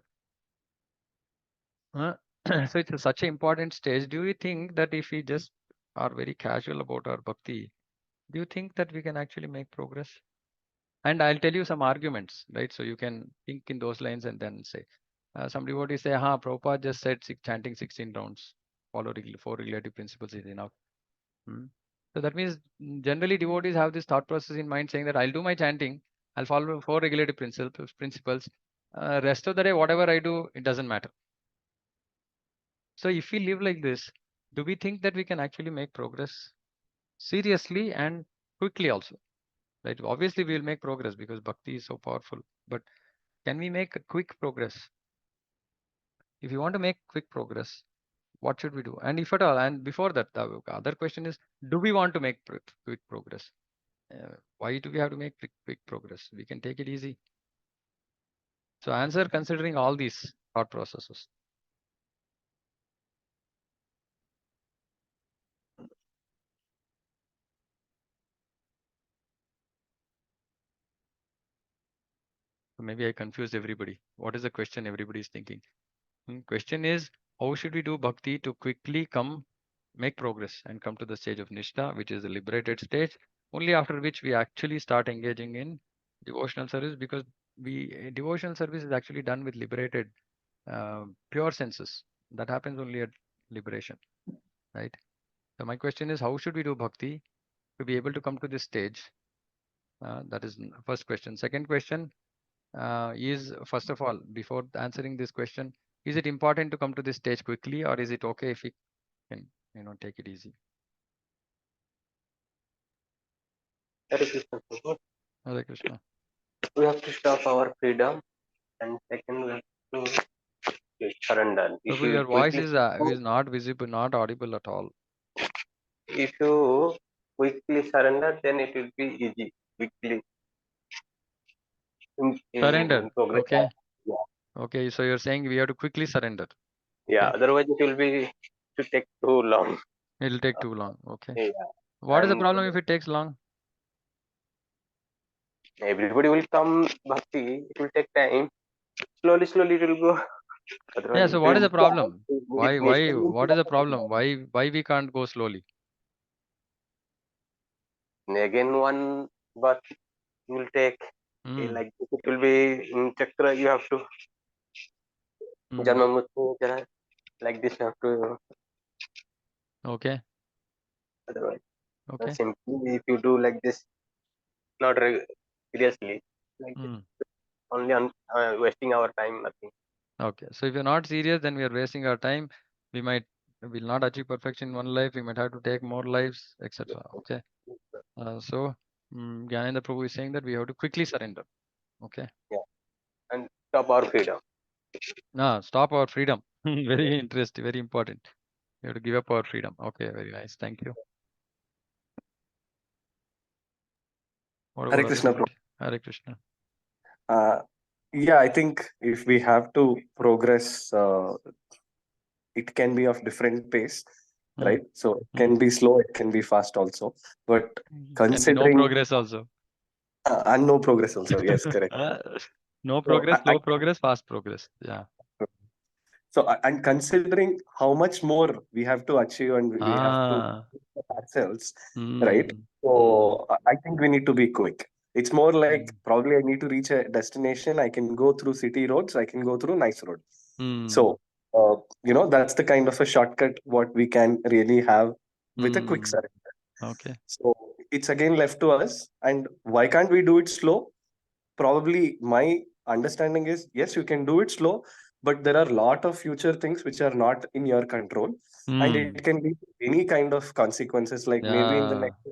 So it's such an important stage. Do you think that if we just are very casual about our bhakti, do you think that we can actually make progress? And I'll tell you some arguments, right? So you can think in those lines and then say. Some devotees say, Prabhupada just said chanting 16 rounds, follow 4 regulative principles is enough. So that means generally devotees have this thought process in mind saying that I'll do my chanting, I'll follow 4 regulative principles. Rest of the day, whatever I do, it doesn't matter. So if we live like this, do we think that we can actually make progress seriously and quickly also? Right? Obviously, we will make progress because bhakti is so powerful. But can we make a quick progress? If you want to make quick progress, what should we do? And if at all, and before that, the other question is, do we want to make quick progress? Why do we have to make quick progress? We can take it easy. So answer considering all these thought processes. So maybe I confused everybody. What is the question everybody is thinking? Question is, how should we do bhakti to quickly make progress and come to the stage of Nishtha, which is the liberated stage, only after which we actually start engaging in devotional service, because devotional service is actually done with liberated pure senses. That happens only at liberation, right? So my question is, how should we do bhakti to be able to come to this stage? That is first question. Second question is, first of all, before answering this question, is it important to come to this stage quickly, or is it okay if we can, take it easy? Hare Krishna, Prabhu. Hare Krishna. We have to stop our freedom, and second, we have to surrender. If Prabhu, you your voice quickly, is not visible, not audible at all. if you quickly surrender, then it will be easy. Quickly Surrender. progress. Okay. Yeah. Okay. So you're saying we have to quickly surrender. Yeah. Okay. Otherwise, it will be to take too long. It'll take too long. Okay. Yeah. What is the And problem if it takes long? everybody will come bhakti. It will take time. Slowly, it will go. Yeah. Otherwise, So it what is will. the problem? It needs to What is the problem? Why we can't go slowly? be. Again, one birth will take. Like this, it will be in chakra. You have to janma mrityu chara. Like this, you have to. Okay. Otherwise, Okay. simply if you do like this, not seriously, like this, only wasting our time, nothing. Okay. So if you're not serious, then we are wasting our time. We will not achieve perfection in one life. We might have to take more lives, etc. Okay. So Gyanendra Prabhu is saying that we have to quickly surrender. Okay. Yeah, and stop our freedom. Stop our freedom. Very interesting. Very important. We have to give up our freedom. Okay. Very nice. Thank you. What Hare about other Krishna, Prabhu. devotee? Hare Krishna. Yeah, I think if we have to progress, it can be of different pace, right? So it can be slow, it can be fast also. But Can be no considering progress also. and no progress also, yes, correct. No So progress, slow progress, fast progress. Yeah. So and considering how much more we have to achieve and we have to Ah. ourselves, right? So I think we need to be quick. It's more like probably I need to reach a destination. I can go through city roads. I can go through nice road. So, that's the kind of a shortcut what we can really have with a quick surrender. Okay. So it's again left to us. And why can't we do it slow? Probably my understanding is yes, you can do it slow, but there are a lot of future things which are not in your control, and it can lead to any kind of consequences. Like maybe in the Yeah. next,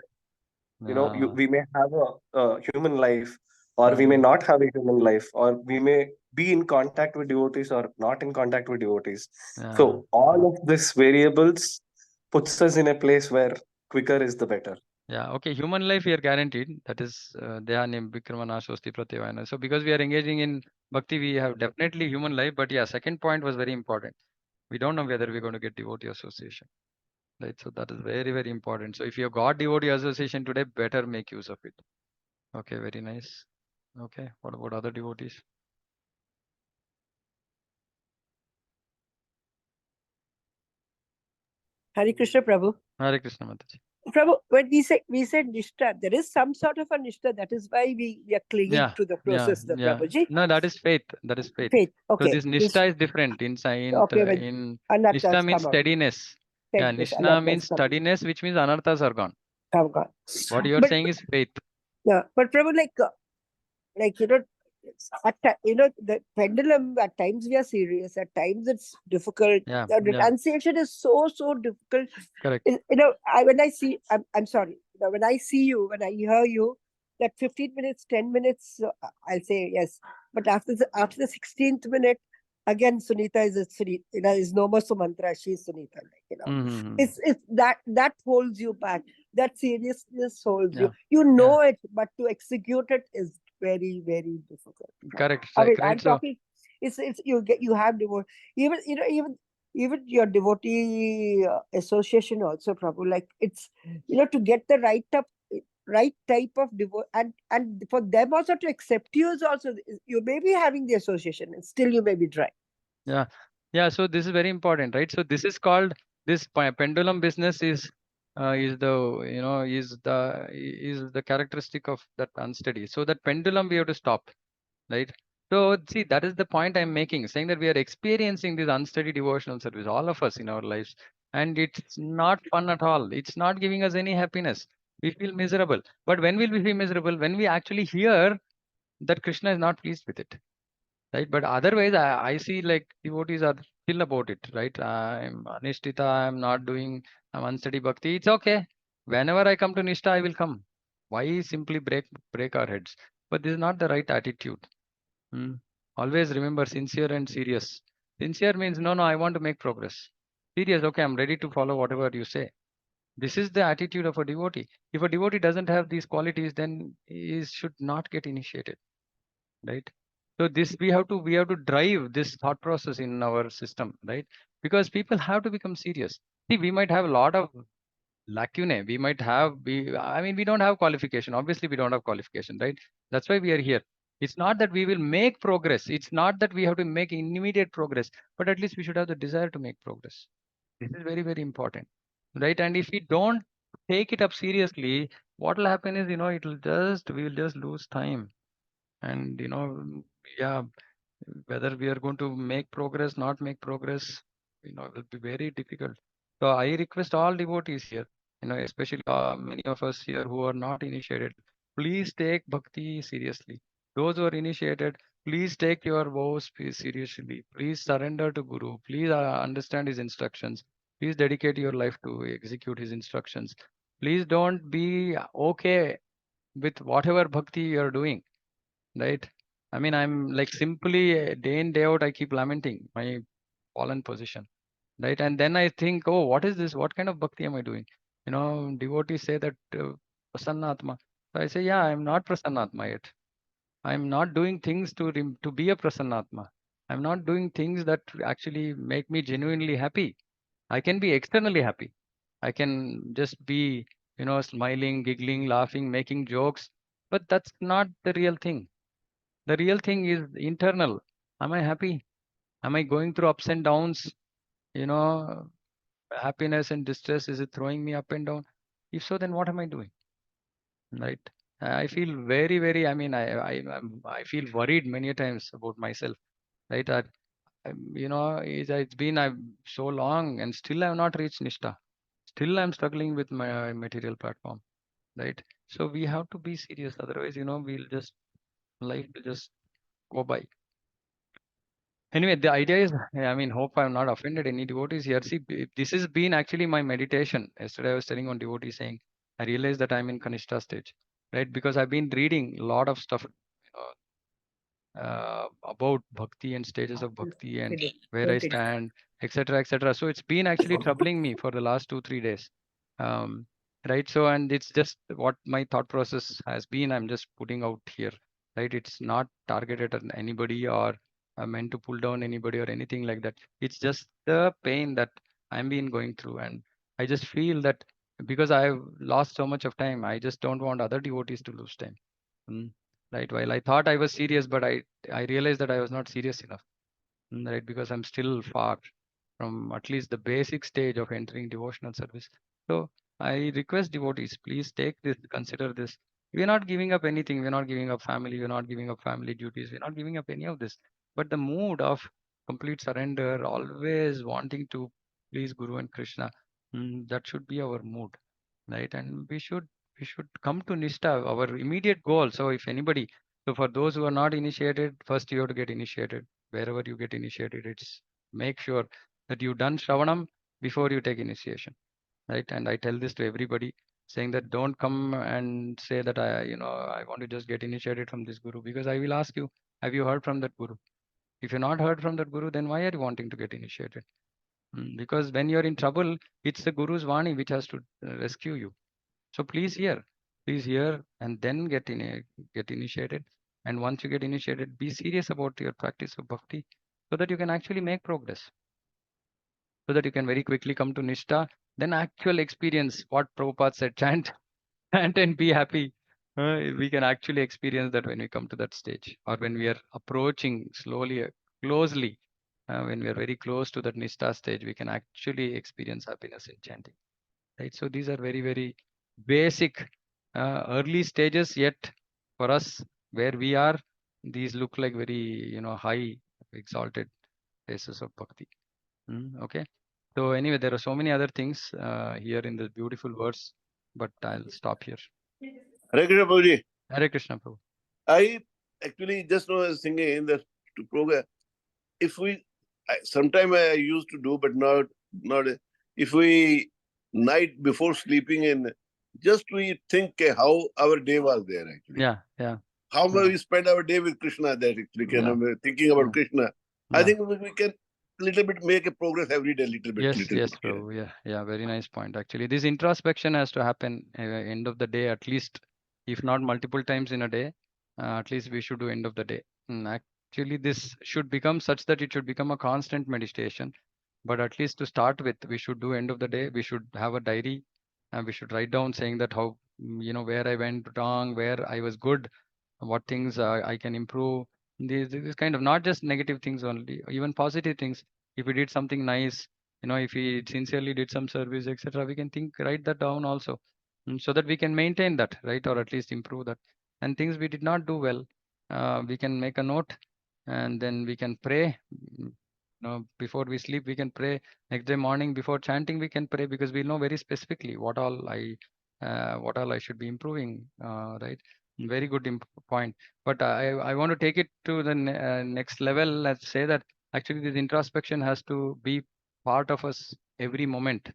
we may have a human life, or we may Mm. not have a human life, or we may be in contact with devotees or not in contact with devotees. Yeah. So all of these variables puts us in a place where quicker is the better. Yeah, okay. Human life we are guaranteed. That is Dhyanim Vikramana Shosti Pratyavayana. So because we are engaging in bhakti, we have definitely human life. But yeah, second point was very important. We don't know whether we're going to get devotee association. Right. So that is very, very important. So if you have got devotee association today, better make use of it. Okay, very nice. Okay. What about other devotees? Hare Krishna, Prabhu. Hare Krishna Mataji. Prabhu, when we said nishtha, there is some sort of a nishtha. That is why we are clinging Yeah, to the yeah, process, the yeah. Prabhuji. No, that is faith. That is faith. Faith. So Okay. this nishta is different. In Okay, when in anarthas nishta means come out. steadiness. Yeah, Steadiness, nishna anarthas means come out. steadiness, which means anarthas are gone. Have gone. What you are But- saying is faith. Yeah, but Prabhu, the pendulum, at times we are serious, at times it's difficult. Yeah, The yeah. renunciation is so difficult. Correct. When I see, I'm sorry, when I see you, when I hear you, that 15 minutes, 10 minutes, I'll say yes. But after the 16th minute, again, Sunita is no more Sumantra, she's Sunita. Mm-hmm. It's that holds you back. That seriousness holds Yeah. you. You know it, but to execute it is very, very difficult. Correct. I mean, Right. I'm So talking. You have devotee, even your devotee association also, Prabhu. Like it's to get the right type of devote, and for them also to accept you is also, you may be having the association and still you may be dry. yeah. So this is very important, right? So this is called pendulum business is the characteristic of that unsteady. So that pendulum we have to stop, right? So see, that is the point I'm making, saying that we are experiencing this unsteady devotional service, all of us in our lives, and it's not fun at all. It's not giving us any happiness. We feel miserable. But when will we feel miserable? When we actually hear that Krishna is not pleased with it, right? But otherwise, I see like devotees are still about it, right? I'm anishtita, I'm unsteady bhakti. It's okay. Whenever I come to Nishta, I will come. Why simply break our heads? But this is not the right attitude. Always remember sincere and serious. Sincere means no, I want to make progress. Serious, okay, I'm ready to follow whatever you say. This is the attitude of a devotee. If a devotee doesn't have these qualities, then he should not get initiated, right? So this we have to drive this thought process in our system, right? Because people have to become serious. See, we might have a lot of lacunae. We don't have qualification. Obviously, we don't have qualification, right? That's why we are here. It's not that we will make progress. It's not that we have to make immediate progress, but at least we should have the desire to make progress. This is very, very important, right? And if we don't take it up seriously, what will happen is, we will just lose time. And, yeah, whether we are going to make progress, not make progress, it will be very difficult. So I request all devotees here, especially many of us here who are not initiated, please take bhakti seriously. Those who are initiated, please take your vows seriously. Please surrender to Guru. Please understand his instructions. Please dedicate your life to execute his instructions. Please don't be okay with whatever bhakti you are doing, right? I mean, I'm like simply day in, day out, I keep lamenting my fallen position, right? And then I think, oh, what is this? What kind of bhakti am I doing? Devotees say that Prasannatma. So I say, yeah, I'm not Prasannatma yet. I'm not doing things to be a Prasannatma. I'm not doing things that actually make me genuinely happy. I can be externally happy. I can just be, smiling, giggling, laughing, making jokes, but that's not the real thing. The real thing is internal. Am I happy? Am I going through ups and downs? You know, happiness and distress, is it throwing me up and down? If so, then what am I doing? Right? I feel very, I mean, I feel worried many times about myself, right? That, it's been so long and still I have not reached Nishta. Still I'm struggling with my material platform, right? So we have to be serious. Otherwise, life will just go by. Anyway, the idea is, I mean, hope I'm not offended any devotees here. See, this has been actually my meditation. Yesterday I was telling one devotee saying, I realized that I'm in Kanishta stage, right? Because I've been reading a lot of stuff about bhakti and stages of bhakti and where I stand, etc., etc. So it's been actually troubling me for the last 2, 3 days. Right. So, and it's just what my thought process has been. I'm just putting out here, right? It's not targeted at anybody or meant to pull down anybody or anything like that. It's just the pain that I'm been going through. And I just feel that because I've lost so much of time, I just don't want other devotees to lose time. Right. While I thought I was serious, but I realized that I was not serious enough. Right. Because I'm still far from at least the basic stage of entering devotional service. So I request devotees, please take this, consider this. We're not giving up anything. We're not giving up family. We're not giving up family duties. We're not giving up any of this. But the mood of complete surrender, always wanting to please Guru and Krishna, that should be our mood, right? And we should come to Nishta, our immediate goal. So if anybody, so for those who are not initiated, first you have to get initiated. Wherever you get initiated, it's make sure that you've done Shravanam before you take initiation, right? And I tell this to everybody, saying that don't come and say that I want to just get initiated from this Guru, because I will ask you, have you heard from that Guru? If you're not heard from that Guru, then why are you wanting to get initiated? Because when you're in trouble, it's the Guru's Vani which has to rescue you. So please hear, and then get initiated. And once you get initiated, be serious about your practice of bhakti, so that you can actually make progress, so that you can very quickly come to Nishta. Then actual experience what Prabhupada said, chant, chant and be happy. We can actually experience that when we come to that stage, or when we are approaching slowly, closely. When we are very close to that Nishta stage, we can actually experience happiness in chanting. Right. So these are very basic early stages, yet for us where we are, these look like very high exalted places of bhakti. Okay. So anyway, there are so many other things here in the beautiful verse, but I'll stop here. Hare Krishna Prabhuji. Hare Krishna Prabhu. I actually just now was thinking that to program, if we, sometime I used to do, but not, if we night before sleeping in, just we think how our day was there actually. Yeah. How we spend our day with Krishna there actually, thinking about Krishna. I think we can little bit make a progress every day, little bit. Yes, Prabhu. Yeah, very nice point. Actually, this introspection has to happen end of the day, at least, if not multiple times in a day. At least we should do end of the day. Actually, this should become such that it should become a constant meditation. But at least to start with, we should do end of the day. We should have a diary, and we should write down saying that how where I went wrong, where I was good, what things I can improve. This kind of not just negative things only, even positive things. If we did something nice, if we sincerely did some service, etc., we can write that down also, so that we can maintain that, right, or at least improve that. And things we did not do well, we can make a note, and then we can pray. Before we sleep, we can pray. Next day morning, before chanting, we can pray, because we know very specifically what all I should be improving, right? Very good point. But I want to take it to the next level. Let's say that actually this introspection has to be part of us every moment.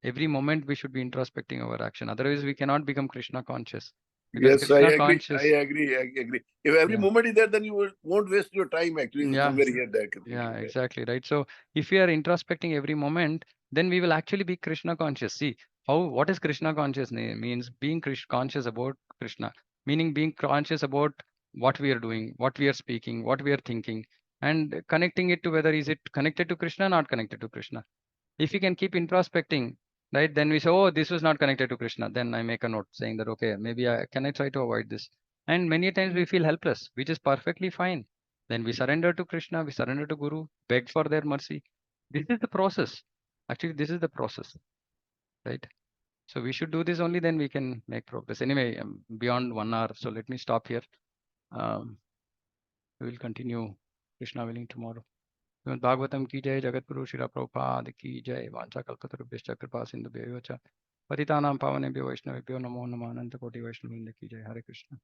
Every moment we should be introspecting our action. Otherwise, we cannot become Krishna conscious. Because Yes, Krishna I agree. conscious. I agree. If every moment is there, then you won't waste your time actually somewhere here, there. Yeah, exactly, right. So if we are introspecting every moment, then we will actually be Krishna conscious. See, what is Krishna conscious means? Being conscious about Krishna, meaning being conscious about what we are doing, what we are speaking, what we are thinking, and connecting it to whether is it connected to Krishna, not connected to Krishna. If we can keep introspecting, right, then we say, oh, this was not connected to Krishna. Then I make a note saying that, okay, maybe I try to avoid this. And many times we feel helpless, which is perfectly fine. Then we surrender to Krishna, we surrender to Guru, beg for their mercy. This is the process. Actually, this is the process, right? So we should do this only, then we can make progress. Anyway, beyond 1 hour. So let me stop here. We will continue, Krishna willing, tomorrow. Shrimad Bhagavatam की जय, जगतगुरु श्रील प्रभुपाद की जय। वांछा कल्पतरुभ्यश्च कृपा सिन्धुभ्यो च पतितानां पावनेभ्यो वैष्णवेभ्यो नमो नमः। अनंत कोटि वैष्णववृंद की जय। हरे कृष्ण।